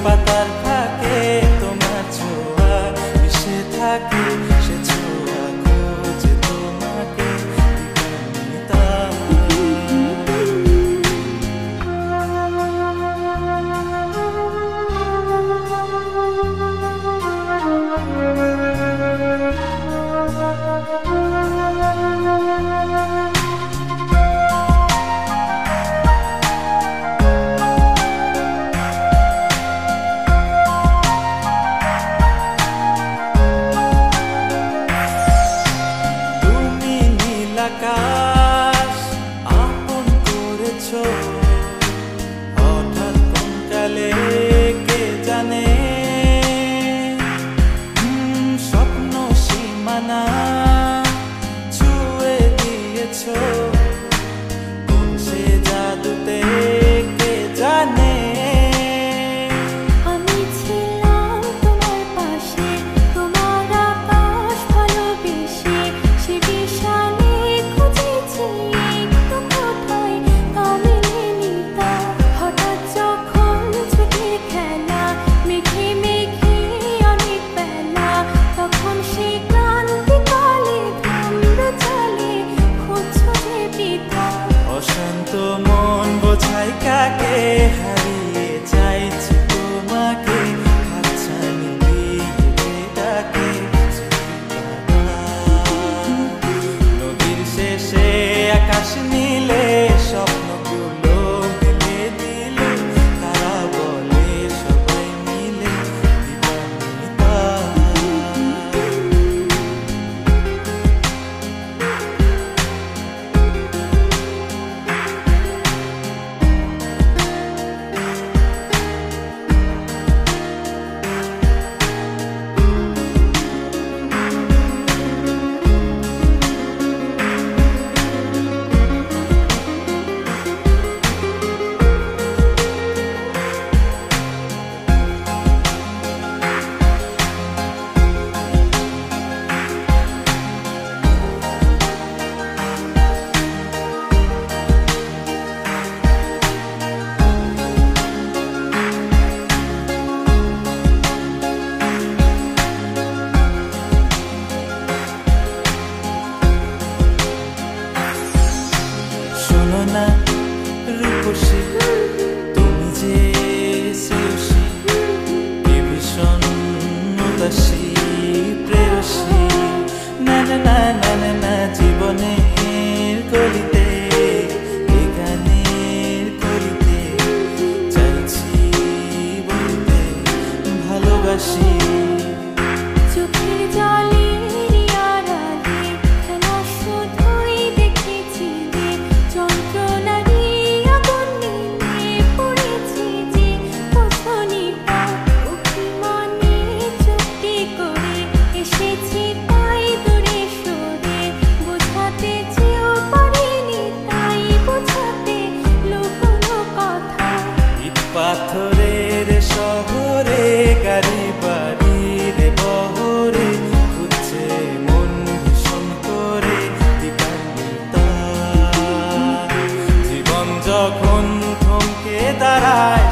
পাতার ফাঁকে তোমার ছোঁয়া মিশে থাকে, সে ছোঁয়া খোঁজে তোমাকে দিবানিতা। আকাশ আপন করেছো হঠাৎ কোন কালে কে জানে, স্বপ্ন সীমানা ছুঁয়ে দিয়েছো কোন সে জাদুতে কে জানে। আমি ছিলাম তোমার পাশে, তোমার আকাশ ভালোবেসে, সে বিশাল অশান্ত মন বোঝাই কাকে, হারিয়ে চাইছি তোমাকে, হাতছানি দিয়ে ডাকে নদীর শেষে আকাশ নীলে স্বপ্নগুলো মিলে দিলে, তারা বলে সবাই মিলে দিবানিতা। শোনো না রূপসী, তুমি যে শ্রেয়সী, কে ভীষণ উদাসী প্রেয়সী, না না না না না না জীবনের গলিতে, এ গানের কলিতে চাইছি বলতে ভালোবাসি। চোখের জলের আড়ালে খেলা শুধুই দেখেছি যে, যন্ত্রণারই আগুন নিয়ে পড়েছি যে, বোঝনি তা অভিমানে চুক্তি করে এসেছি তাই দূরে সরে, বোঝাতে চেয়েও পারিনি তাই বোঝাতে লুকোনো কথা। ইট পাথরের শহরে গাড়ি বাড়ির বহরে খুঁজছে মন ভীষণ করে দিবানিতা। জীবন যখন থমকে দাঁড়ায়